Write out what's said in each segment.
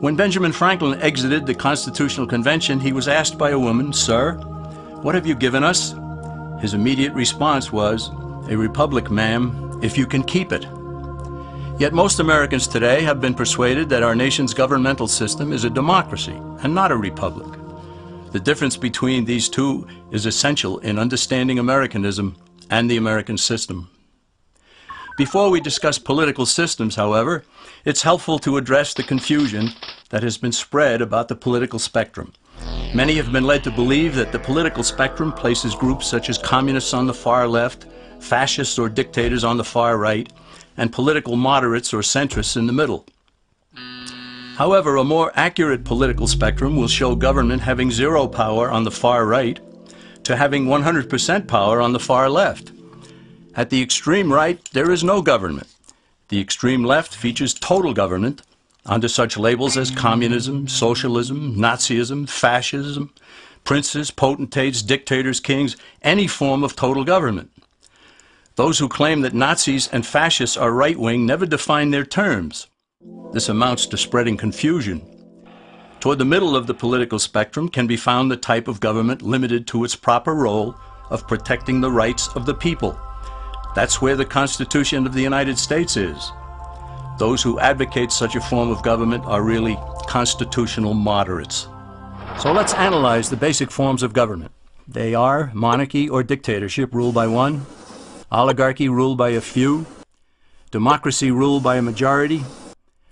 When Benjamin Franklin exited the Constitutional Convention, he was asked by a woman, "Sir, what have you given us?" His immediate response was, "A republic, ma'am, if you can keep it." Yet most Americans today have been persuaded that our nation's governmental system is a democracy and not a republic. The difference between these two is essential in understanding Americanism and the American system. Before we discuss political systems, however, it's helpful to address the confusion that has been spread about the political spectrum. Many have been led to believe that the political spectrum places groups such as communists on the far left, fascists or dictators on the far right, and political moderates or centrists in the middle. However, a more accurate political spectrum will show government having zero power on the far right to having 100% power on the far left. At the extreme right, there is no government. The extreme left features total government under such labels as communism, socialism, Nazism, fascism, princes, potentates, dictators, kings, any form of total government. Those who claim that Nazis and fascists are right-wing never define their terms. This amounts to spreading confusion. Toward the middle of the political spectrum can be found the type of government limited to its proper role of protecting the rights of the people. That's where the Constitution of the United States is. Those who advocate such a form of government are really constitutional moderates. So let's analyze the basic forms of government. They are monarchy or dictatorship ruled by one, oligarchy ruled by a few, democracy ruled by a majority,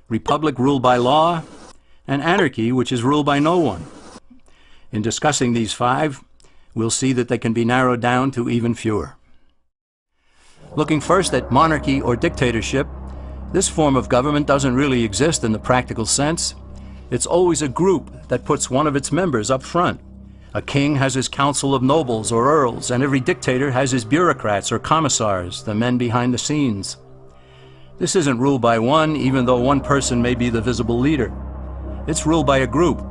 republic ruled by law, and anarchy, which is ruled by no one. In discussing these five, we'll see that they can be narrowed down to even fewer. Looking first at monarchy or dictatorship, this form of government doesn't really exist in the practical sense. It's always a group that puts one of its members up front. A king has his council of nobles or earls, and every dictator has his bureaucrats or commissars, the men behind the scenes. This isn't ruled by one, even though one person may be the visible leader. It's ruled by a group.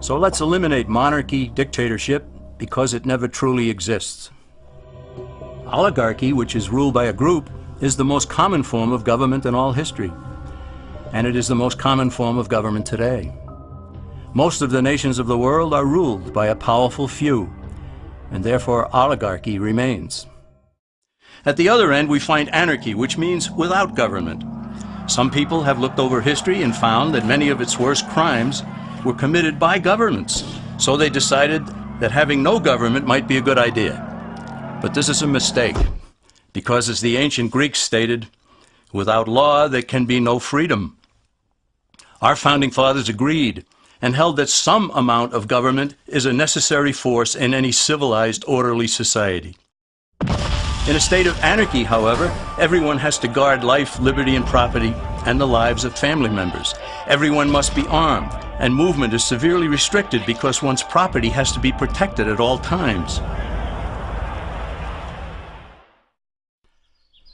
So let's eliminate monarchy, dictatorship, because it never truly exists. Oligarchy, which is ruled by a group, is the most common form of government in all history. And it is the most common form of government today. Most of the nations of the world are ruled by a powerful few, and therefore oligarchy remains. At the other end, we find anarchy, which means without government. Some people have looked over history and found that many of its worst crimes were committed by governments. So they decided that having no government might be a good idea. But this is a mistake, because as the ancient Greeks stated, without law there can be no freedom. Our founding fathers agreed and held that some amount of government is a necessary force in any civilized, orderly society. In a state of anarchy, however, everyone has to guard life, liberty, and property, and the lives of family members. Everyone must be armed, and movement is severely restricted because one's property has to be protected at all times.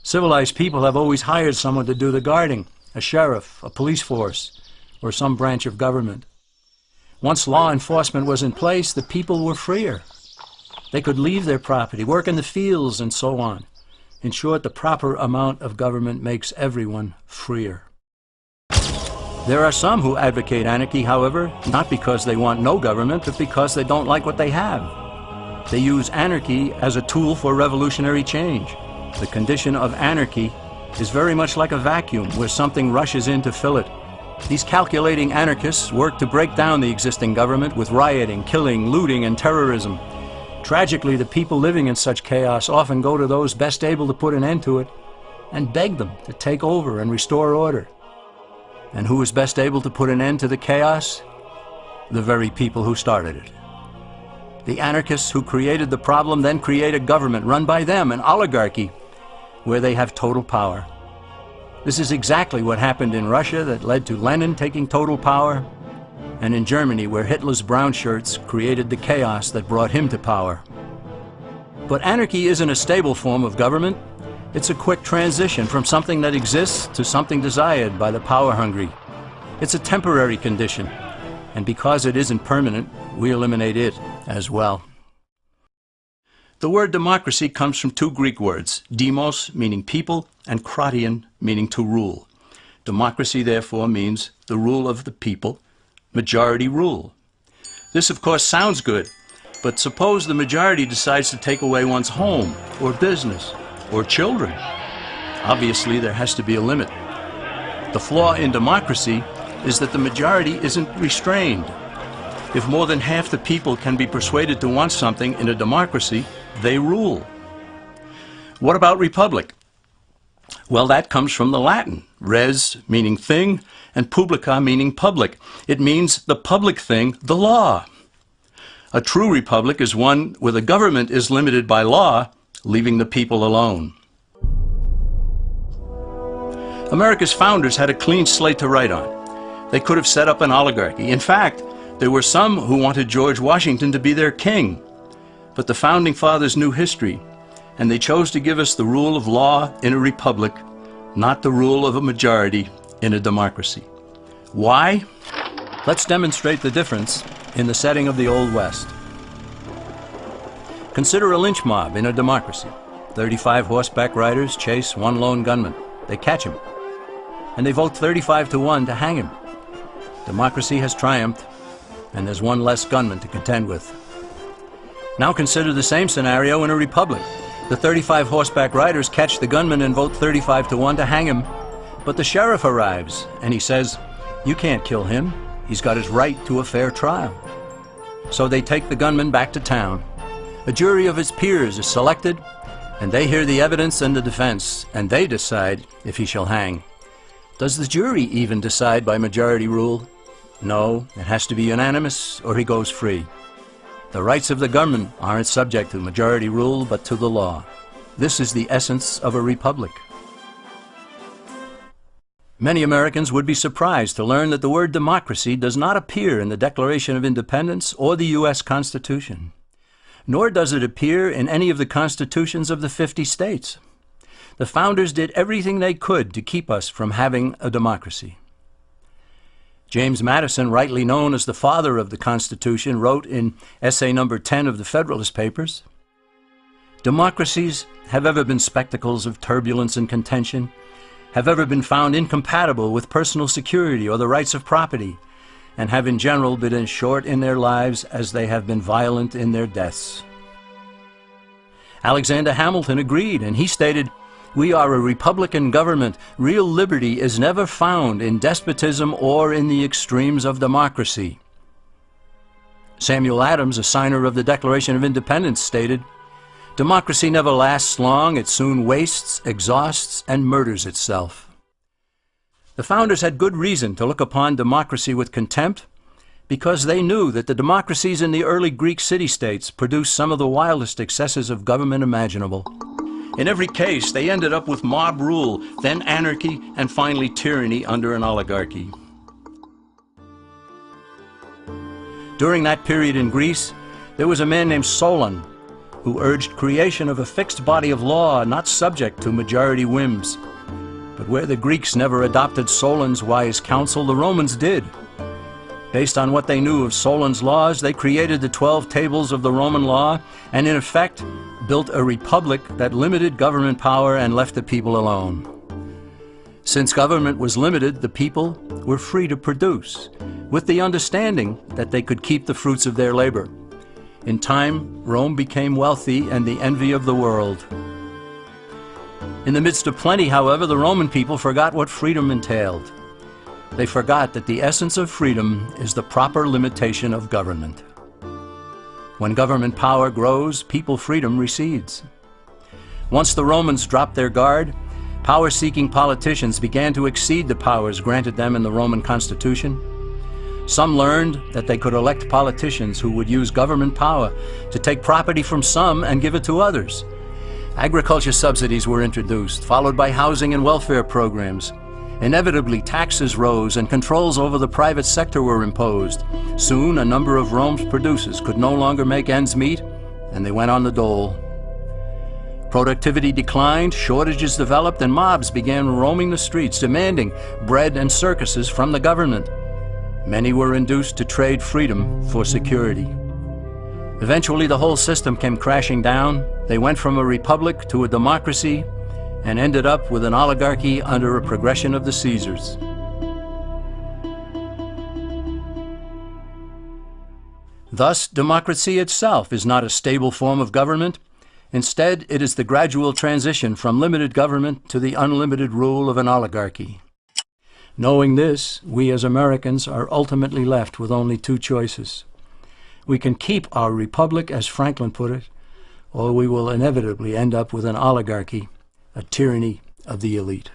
Civilized people have always hired someone to do the guarding, a sheriff, a police force, or some branch of government. Once law enforcement was in place, the people were freer. They could leave their property, work in the fields, and so on. In short, the proper amount of government makes everyone freer. There are some who advocate anarchy, however, not because they want no government, but because they don't like what they have. They use anarchy as a tool for revolutionary change. The condition of anarchy is very much like a vacuum where something rushes in to fill it. These calculating anarchists work to break down the existing government with rioting, killing, looting, and terrorism. Tragically, the people living in such chaos often go to those best able to put an end to it and beg them to take over and restore order. And who is best able to put an end to the chaos? The very people who started it. The anarchists who created the problem then create a government run by them, an oligarchy, where they have total power. This is exactly what happened in Russia that led to Lenin taking total power, and in Germany where Hitler's brown shirts created the chaos that brought him to power. But anarchy isn't a stable form of government. It's a quick transition from something that exists to something desired by the power-hungry. It's a temporary condition, and because it isn't permanent, we eliminate it as well. The word democracy comes from two Greek words, demos, meaning people, and kratein, meaning to rule. Democracy, therefore, means the rule of the people, majority rule. This, of course, sounds good, but suppose the majority decides to take away one's home, or business, or children. Obviously, there has to be a limit. The flaw in democracy is that the majority isn't restrained. If more than half the people can be persuaded to want something in a democracy, they rule. What about republic? Well, that comes from the Latin, res meaning thing, and publica meaning public. It means the public thing, the law. A true republic is one where the government is limited by law, leaving the people alone. America's founders had a clean slate to write on. They could have set up an oligarchy. In fact, there were some who wanted George Washington to be their king. But the founding fathers knew history, and they chose to give us the rule of law in a republic, not the rule of a majority in a democracy. Why? Let's demonstrate the difference in the setting of the Old West. Consider a lynch mob in a democracy. 35 horseback riders chase one lone gunman. They catch him, and they vote 35-1 to hang him. Democracy has triumphed, and there's one less gunman to contend with. Now consider the same scenario in a republic. The 35 horseback riders catch the gunman and vote 35-1 to hang him, but the sheriff arrives, and he says, "You can't kill him. He's got his right to a fair trial." So they take the gunman back to town. A jury of his peers is selected, and they hear the evidence and the defense, and they decide if he shall hang. Does the jury even decide by majority rule? No, it has to be unanimous or he goes free. The rights of the gunman aren't subject to majority rule, but to the law. This is the essence of a republic. Many Americans would be surprised to learn that the word democracy does not appear in the Declaration of Independence or the U.S. Constitution, nor does it appear in any of the constitutions of the 50 states. The founders did everything they could to keep us from having a democracy. James Madison, rightly known as the father of the Constitution, wrote in essay number 10 of the Federalist Papers, "Democracies have ever been spectacles of turbulence and contention, have ever been found incompatible with personal security or the rights of property, and have in general been as short in their lives as they have been violent in their deaths." Alexander Hamilton agreed, and he stated, "We are a republican government. Real liberty is never found in despotism or in the extremes of democracy." Samuel Adams, a signer of the Declaration of Independence, stated, "Democracy never lasts long. It soon wastes, exhausts, and murders itself." The founders had good reason to look upon democracy with contempt, because they knew that the democracies in the early Greek city-states produced some of the wildest excesses of government imaginable. In every case, they ended up with mob rule, then anarchy, and finally tyranny under an oligarchy. During that period in Greece, there was a man named Solon who urged creation of a fixed body of law not subject to majority whims. But where the Greeks never adopted Solon's wise counsel, the Romans did. Based on what they knew of Solon's laws, they created the 12 tables of the Roman law and, in effect, built a republic that limited government power and left the people alone. Since government was limited, the people were free to produce, with the understanding that they could keep the fruits of their labor. In time, Rome became wealthy and the envy of the world. In the midst of plenty, however, the Roman people forgot what freedom entailed. They forgot that the essence of freedom is the proper limitation of government. When government power grows, people freedom recedes. Once the Romans dropped their guard, power-seeking politicians began to exceed the powers granted them in the Roman Constitution. Some learned that they could elect politicians who would use government power to take property from some and give it to others. Agriculture subsidies were introduced, followed by housing and welfare programs. Inevitably, taxes rose and controls over the private sector were imposed. Soon, a number of Rome's producers could no longer make ends meet, and they went on the dole. Productivity declined, shortages developed, and mobs began roaming the streets, demanding bread and circuses from the government. Many were induced to trade freedom for security. Eventually, the whole system came crashing down. They went from a republic to a democracy, and ended up with an oligarchy under a progression of the Caesars. Thus, democracy itself is not a stable form of government. Instead, it is the gradual transition from limited government to the unlimited rule of an oligarchy. Knowing this, we as Americans are ultimately left with only two choices. We can keep our republic, as Franklin put it, or we will inevitably end up with an oligarchy, a tyranny of the elite.